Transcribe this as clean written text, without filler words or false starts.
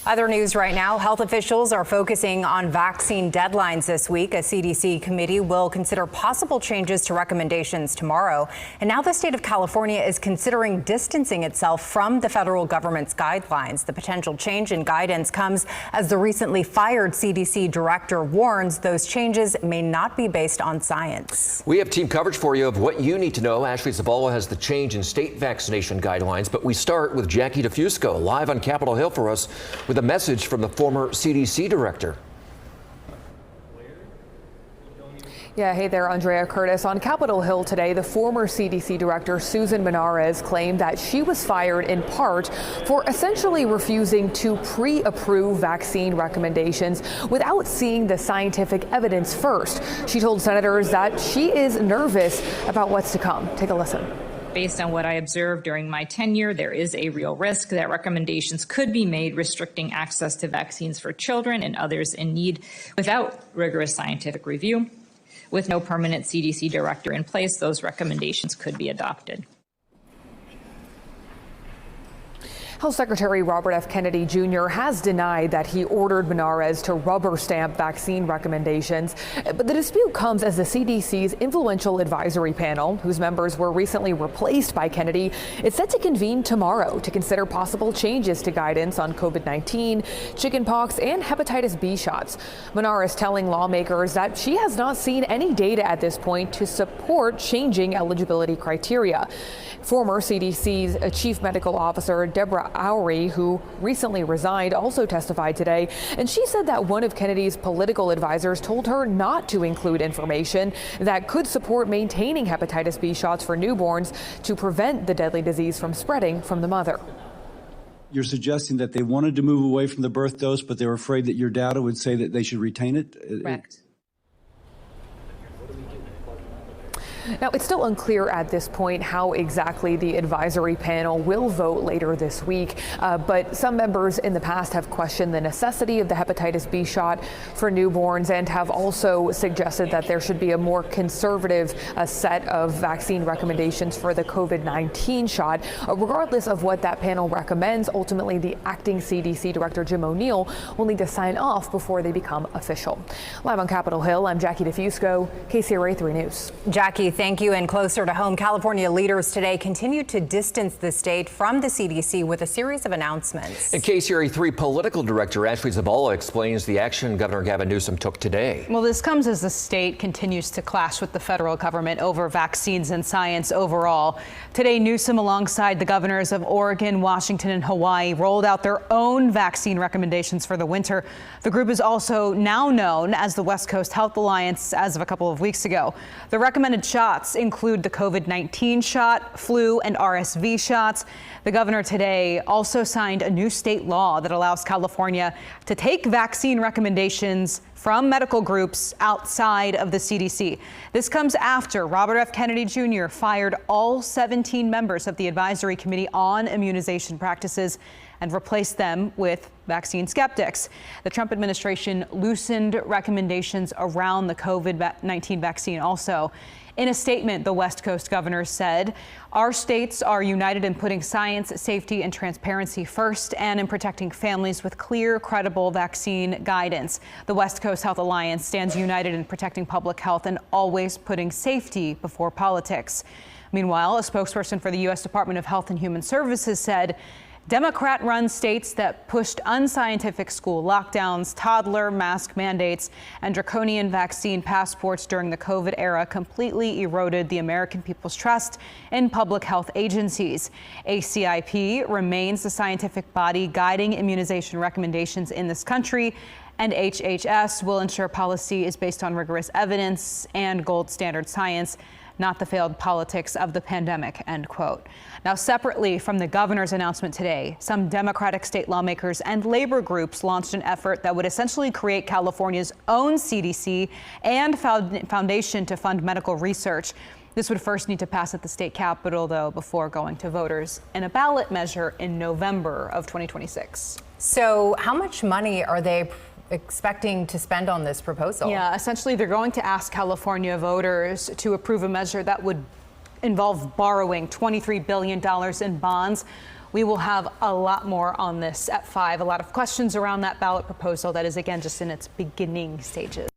Other news right now, health officials are focusing on vaccine deadlines this week. A CDC committee will consider possible changes to recommendations tomorrow. And now the state of California is considering distancing itself from the federal government's guidelines. The potential change in guidance comes as the recently fired CDC director warns those changes may not be based on science. We have team coverage for you of what you need to know. Ashley Zabala has the change in state vaccination guidelines. But we start with Jackie DeFusco live on Capitol Hill for us with a message from the former CDC director. Yeah, hey there, Andrea Curtis. On Capitol Hill today, the former CDC director, Susan Menarez, claimed that she was fired in part for essentially refusing to pre-approve vaccine recommendations without seeing the scientific evidence first. She told senators that she is nervous about what's to come. Take a listen. Based on what I observed during my tenure, there is a real risk that recommendations could be made restricting access to vaccines for children and others in need without rigorous scientific review. With no permanent CDC director in place, those recommendations could be adopted. Health Secretary Robert F. Kennedy Jr. has denied that he ordered Menarez to rubber stamp vaccine recommendations. But the dispute comes as the CDC's influential advisory panel, whose members were recently replaced by Kennedy, is set to convene tomorrow to consider possible changes to guidance on COVID-19, chickenpox, and hepatitis B shots. Menarez telling lawmakers that she has not seen any data at this point to support changing eligibility criteria. Former CDC's Chief Medical Officer Deborah Oury, who recently resigned, also testified today, and she said that one of Kennedy's political advisors told her not to include information that could support maintaining hepatitis B shots for newborns to prevent the deadly disease from spreading from the mother. You're suggesting that they wanted to move away from the birth dose, but they were afraid that your data would say that they should retain it? Correct. Now, it's still unclear at this point how exactly the advisory panel will vote later this week, but some members in the past have questioned the necessity of the hepatitis B shot for newborns and have also suggested that there should be a more conservative set of vaccine recommendations for the COVID-19 shot. Regardless of what that panel recommends, ultimately the acting CDC director, Jim O'Neill, will need to sign off before they become official. Live on Capitol Hill, I'm Jackie DeFusco, KCRA 3 News. Jackie, thank you. And closer to home, California leaders today continue to distance the state from the CDC with a series of announcements. And KCRA 3 political director Ashley Zabala explains the action Governor Gavin Newsom took today. Well, this comes as the state continues to clash with the federal government over vaccines and science overall. Today, Newsom, alongside the governors of Oregon, Washington, and Hawaii, rolled out their own vaccine recommendations for the winter. The group is also now known as the West Coast Health Alliance as of a couple of weeks ago. The recommended shots include the COVID-19 shot, flu, and RSV shots. The governor today also signed a new state law that allows California to take vaccine recommendations from medical groups outside of the CDC. This comes after Robert F. Kennedy Jr. fired all 17 members of the Advisory Committee on Immunization Practices and replaced them with vaccine skeptics. The Trump administration loosened recommendations around the COVID-19 vaccine also. In a statement, the West Coast governors said, "Our states are united in putting science, safety, and transparency first and in protecting families with clear, credible vaccine guidance. The West Coast Health Alliance stands united in protecting public health and always putting safety before politics." Meanwhile, a spokesperson for the U.S. Department of Health and Human Services said Democrat-run states that pushed unscientific school lockdowns, toddler mask mandates, and draconian vaccine passports during the COVID era completely eroded the American people's trust in public health agencies. ACIP remains the scientific body guiding immunization recommendations in this country, and HHS will ensure policy is based on rigorous evidence and gold standard science, not the failed politics of the pandemic, end quote. Now, separately from the governor's announcement today, some Democratic state lawmakers and labor groups launched an effort that would essentially create California's own CDC and foundation to fund medical research. This would first need to pass at the state capitol, though, before going to voters in a ballot measure in November of 2026. So how much money are they expecting to spend on this proposal? Yeah, essentially, they're going to ask California voters to approve a measure that would involve borrowing $23 billion in bonds, We will have a lot more on this at 5. A lot of questions around that ballot proposal that is, again, just in its beginning stages.